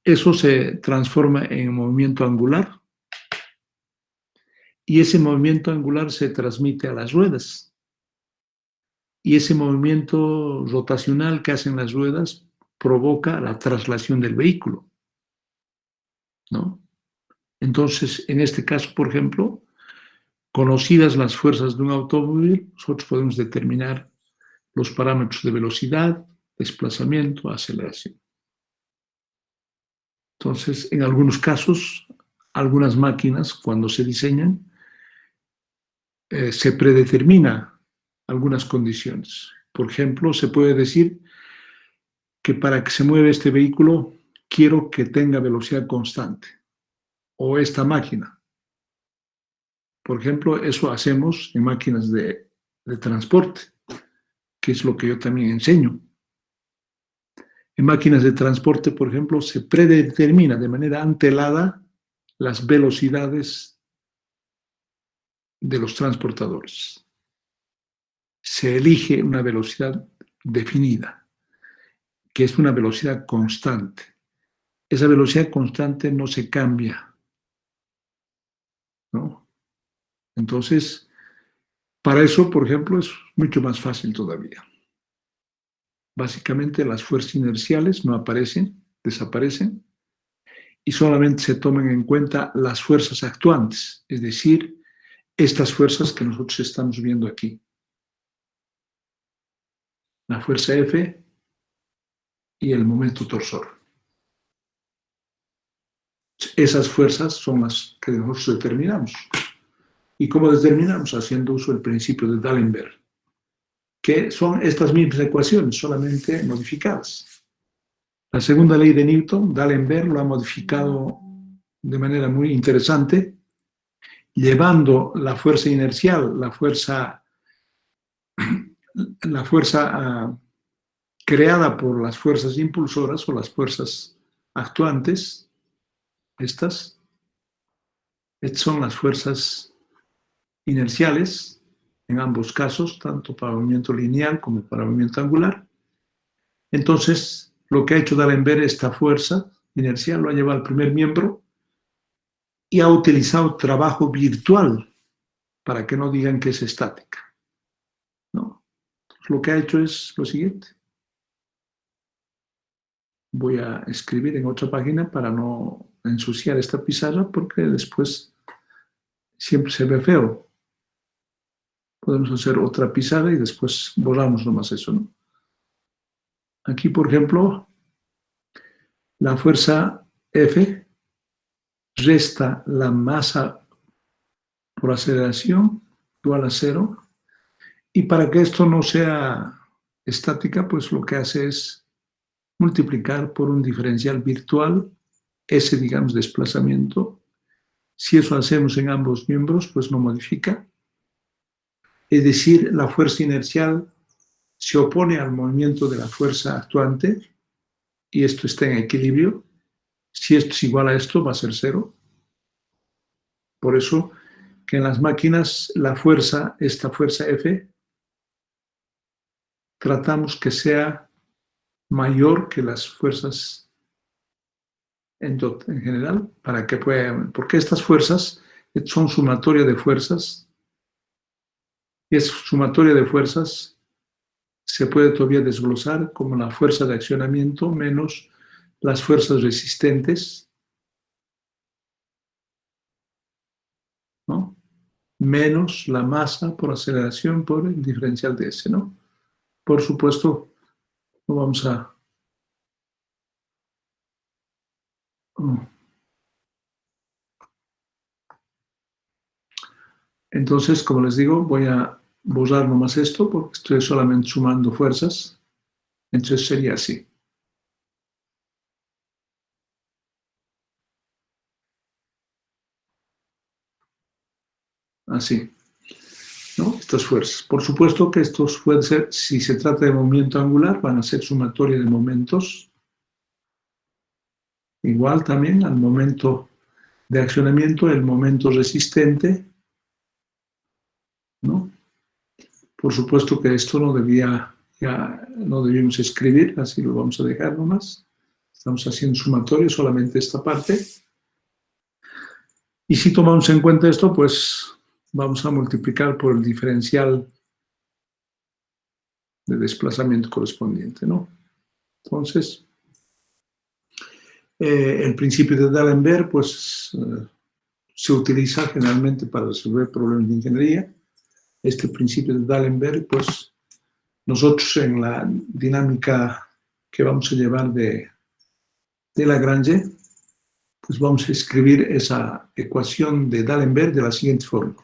Eso se transforma en movimiento angular y ese movimiento angular se transmite a las ruedas. Y ese movimiento rotacional que hacen las ruedas provoca la traslación del vehículo, ¿no? Entonces, en este caso, por ejemplo, conocidas las fuerzas de un automóvil, nosotros podemos determinar los parámetros de velocidad, desplazamiento, aceleración. Entonces, en algunos casos, algunas máquinas, cuando se diseñan, se predetermina algunas condiciones. Por ejemplo, se puede decir que para que se mueva este vehículo, quiero que tenga velocidad constante, o esta máquina. Por ejemplo, eso hacemos en máquinas de transporte, que es lo que yo también enseño. En máquinas de transporte, por ejemplo, se predetermina de manera antelada las velocidades de los transportadores. Se elige una velocidad definida, que es una velocidad constante. Esa velocidad constante no se cambia, ¿no? Entonces, para eso, por ejemplo, es mucho más fácil todavía. Básicamente, las fuerzas inerciales no aparecen, desaparecen, y solamente se toman en cuenta las fuerzas actuantes, es decir, estas fuerzas que nosotros estamos viendo aquí. La fuerza F y el momento torsor. Esas fuerzas son las que nosotros determinamos. ¿Y cómo determinamos? Haciendo uso del principio de D'Alembert, que son estas mismas ecuaciones, solamente modificadas. La segunda ley de Newton, D'Alembert lo ha modificado de manera muy interesante, llevando la fuerza inercial, la fuerza creada por las fuerzas impulsoras o las fuerzas actuantes, estas son las fuerzas inerciales, en ambos casos, tanto para movimiento lineal como para movimiento angular. Entonces, lo que ha hecho D'Alembert, esta fuerza inercial, lo ha llevado al primer miembro y ha utilizado trabajo virtual para que no digan que es estática, ¿no? Entonces, lo que ha hecho es lo siguiente. Voy a escribir en otra página para no ensuciar esta pizarra, porque después siempre se ve feo. Podemos hacer otra pisada y después borramos nomás eso, ¿no? Aquí, por ejemplo, la fuerza F resta la masa por aceleración igual a 0. Y para que esto no sea estática, pues lo que hace es multiplicar por un diferencial virtual ese, digamos, desplazamiento. Si eso hacemos en ambos miembros, pues no modifica. Es decir, la fuerza inercial se opone al movimiento de la fuerza actuante y esto está en equilibrio. Si esto es igual a esto, va a ser 0. Por eso que en las máquinas la fuerza, esta fuerza F, tratamos que sea mayor que las fuerzas en general, para que puedan, porque estas fuerzas son sumatoria de fuerzas, y esa sumatoria de fuerzas se puede todavía desglosar como la fuerza de accionamiento menos las fuerzas resistentes, ¿no? Menos la masa por aceleración por el diferencial de S, ¿no? Por supuesto, no vamos a... Entonces, como les digo, voy a borrar nomás esto porque estoy solamente sumando fuerzas. Entonces sería así. Así, ¿no? Estas fuerzas. Por supuesto que estos pueden ser, si se trata de movimiento angular, van a ser sumatoria de momentos. Igual también al momento de accionamiento, el momento resistente, ¿no? Por supuesto que esto no debíamos escribir, así lo vamos a dejar nomás. Estamos haciendo sumatorio solamente esta parte. Y si tomamos en cuenta esto, pues vamos a multiplicar por el diferencial de desplazamiento correspondiente, ¿no? Entonces, el principio de D'Alembert, pues, se utiliza generalmente para resolver problemas de ingeniería. Este principio de D'Alembert, pues, nosotros en la dinámica que vamos a llevar de Lagrange, pues vamos a escribir esa ecuación de D'Alembert de la siguiente forma.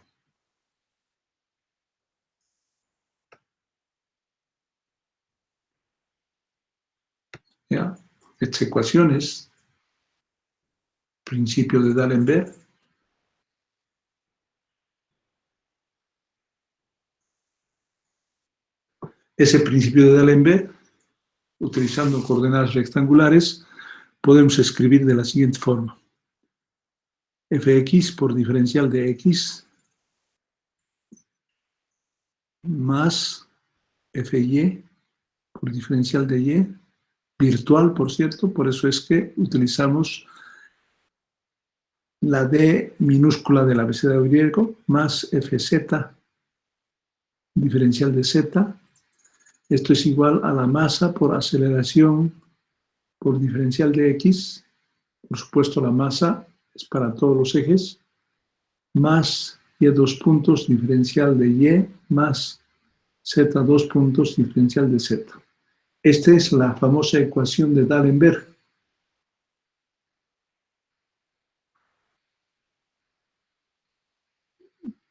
¿Ya? Esta ecuación es principio de D'Alembert. Ese principio de D'Alembert, utilizando coordenadas rectangulares, podemos escribir de la siguiente forma. Fx por diferencial de x más Fy por diferencial de y, virtual, por cierto, por eso es que utilizamos la d minúscula del abecedario griego, más Fz diferencial de z. Esto es igual a la masa por aceleración por diferencial de x. Por supuesto, la masa es para todos los ejes, más y dos puntos diferencial de y, más z dos puntos diferencial de z. Esta es la famosa ecuación de D'Alembert.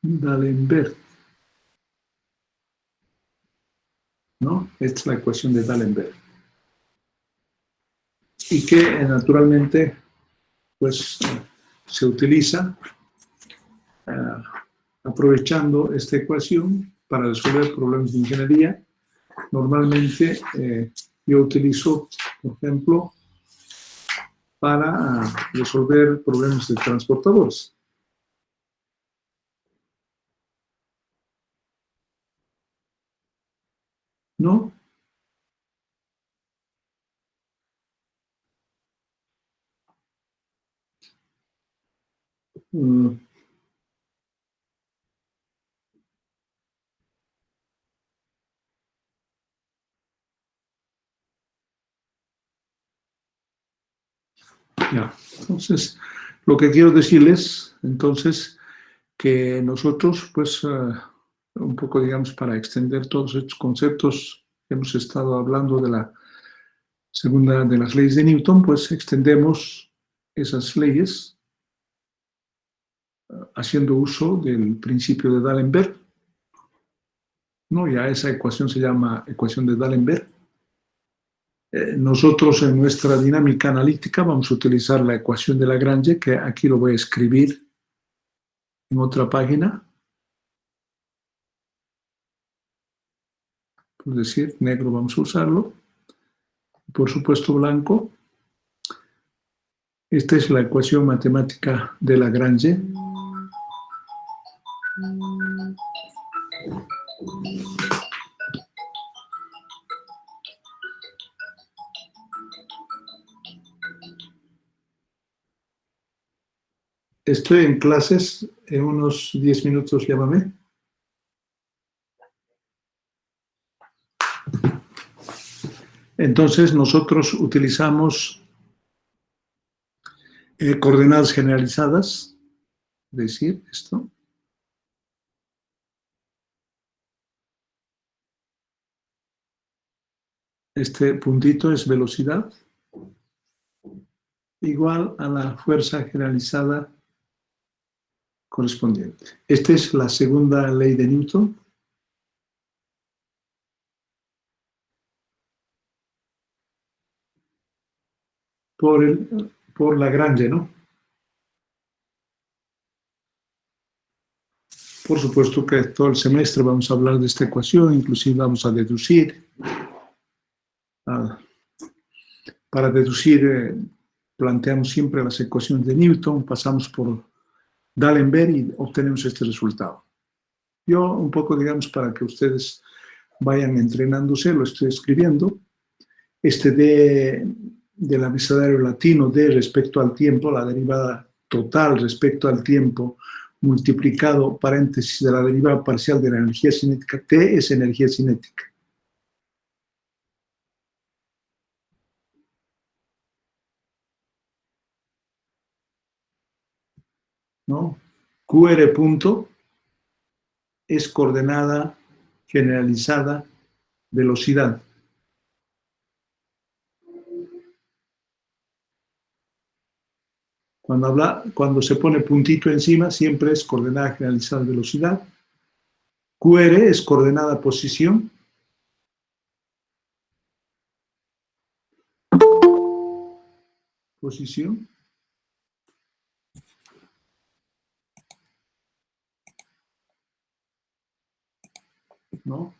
D'Alembert, ¿no? Esta es la ecuación de D'Alembert. Y que naturalmente, pues, se utiliza aprovechando esta ecuación para resolver problemas de ingeniería. Normalmente yo utilizo, por ejemplo, para resolver problemas de transportadores. ¿No? Ya. Entonces, lo que quiero decirles, entonces, que nosotros, pues, un poco, digamos, para extender todos estos conceptos. Hemos estado hablando de la segunda de las leyes de Newton, pues extendemos esas leyes haciendo uso del principio de D'Alembert, ¿no? Ya esa ecuación se llama ecuación de D'Alembert. Nosotros en nuestra dinámica analítica vamos a utilizar la ecuación de Lagrange, que aquí lo voy a escribir en otra página. Por decir, negro vamos a usarlo. Por supuesto, blanco. Esta es la ecuación matemática de Lagrange. Estoy en clases, en unos 10 minutos llámame. Entonces nosotros utilizamos coordenadas generalizadas, es decir, esto. Este puntito es velocidad, igual a la fuerza generalizada correspondiente. Esta es la segunda ley de Newton. Por Lagrange, ¿no? Por supuesto que todo el semestre vamos a hablar de esta ecuación, inclusive vamos a deducir. Para deducir, planteamos siempre las ecuaciones de Newton, pasamos por D'Alembert y obtenemos este resultado. Yo, un poco, digamos, para que ustedes vayan entrenándose, lo estoy escribiendo. Este del abecedario latino, D respecto al tiempo, la derivada total respecto al tiempo, multiplicado, paréntesis, de la derivada parcial de la energía cinética. T es energía cinética. ¿No? QR punto es coordenada generalizada velocidad. Cuando se pone puntito encima, siempre es coordenada generalizada velocidad. QR es coordenada posición. Posición. ¿No?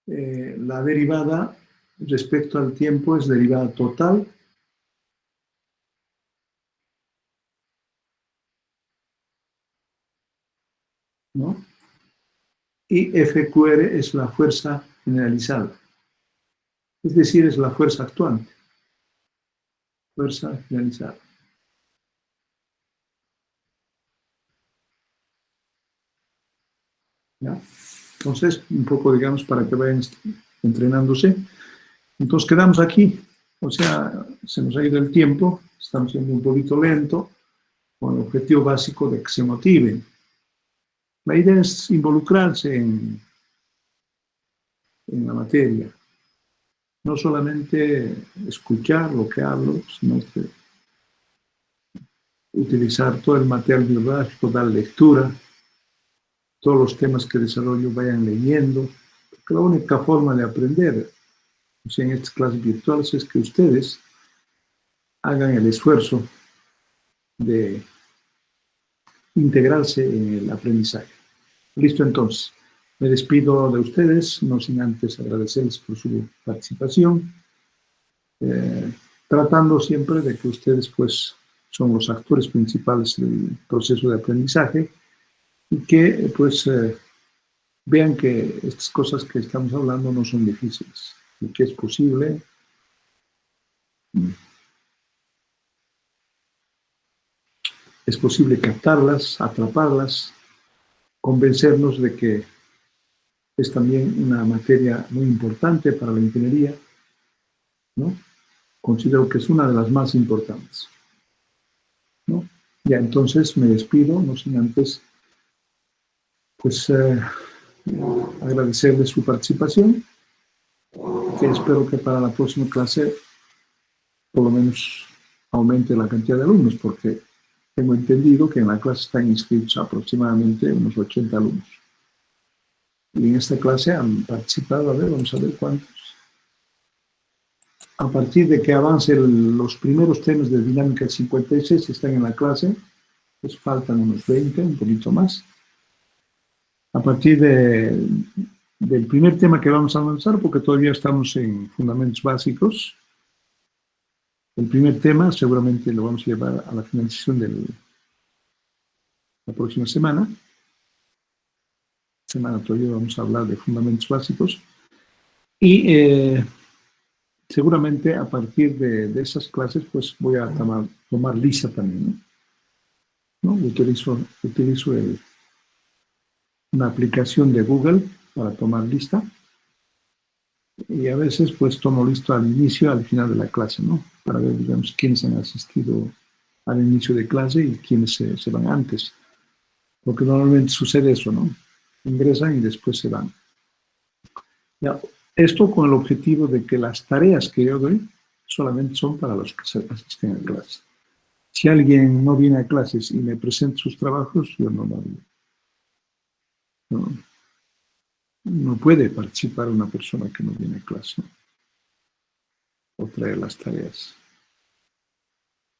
La derivada respecto al tiempo es derivada total. ¿No? Y FQR es la fuerza generalizada. Es decir, es la fuerza actuante. Fuerza generalizada. ¿Ya? Entonces, un poco, digamos, para que vayan entrenándose. Entonces, quedamos aquí. O sea, se nos ha ido el tiempo, estamos siendo un poquito lento, con el objetivo básico de que se motiven. La idea es involucrarse en la materia. No solamente escuchar lo que hablo, sino que utilizar todo el material biográfico, dar lectura, todos los temas que desarrollo vayan leyendo, porque la única forma de aprender, o sea, en estas clases virtuales, es que ustedes hagan el esfuerzo de integrarse en el aprendizaje. Listo, entonces. Me despido de ustedes, no sin antes agradecerles por su participación, tratando siempre de que ustedes pues son los actores principales del proceso de aprendizaje y que pues vean que estas cosas que estamos hablando no son difíciles y que es posible captarlas, atraparlas, convencernos de que es también una materia muy importante para la ingeniería, ¿no? Considero que es una de las más importantes, ¿no? Ya, entonces me despido, no sin antes, pues, agradecerles su participación, que espero que para la próxima clase por lo menos aumente la cantidad de alumnos, porque tengo entendido que en la clase están inscritos aproximadamente unos 80 alumnos. Y en esta clase han participado, a ver, vamos a ver cuántos. A partir de que avancen los primeros temas de dinámica 56 están en la clase, pues faltan unos 20, un poquito más. A partir del primer tema que vamos a avanzar, porque todavía estamos en fundamentos básicos, el primer tema seguramente lo vamos a llevar a la finalización de la próxima semana. Todavía vamos a hablar de fundamentos básicos. Y seguramente a partir de esas clases, pues voy a tomar lista también, ¿no? Utilizo una aplicación de Google para tomar lista. Y a veces, pues, tomo lista al inicio, al final de la clase, ¿no? Para ver, digamos, quiénes han asistido al inicio de clase y quiénes se van antes. Porque normalmente sucede eso, ¿no? Ingresan y después se van. Ya, esto con el objetivo de que las tareas que yo doy solamente son para los que asisten a clase. Si alguien no viene a clases y me presenta sus trabajos, yo no lo hago. No puede participar una persona que no viene a clase, ¿no? O traer las tareas.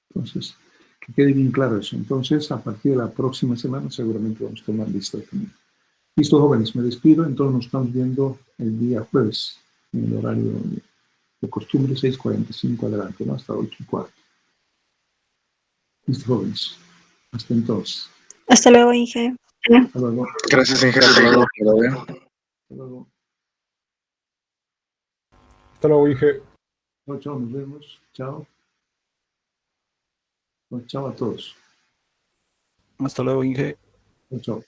Entonces, que quede bien claro eso. Entonces, a partir de la próxima semana seguramente vamos a tomar lista también. Listo, jóvenes, me despido. Entonces nos estamos viendo el día jueves, en el horario de costumbre, 6:45 adelante, ¿no? Hasta 8:15. Listo, jóvenes. Hasta entonces. Hasta luego, Inge. Hasta luego. Gracias, Inge. Hasta luego. Hasta luego. Hasta luego, Inge. Chao, chao, nos vemos. Chao. Pues chao a todos. Hasta luego, Inge. Chao, chao.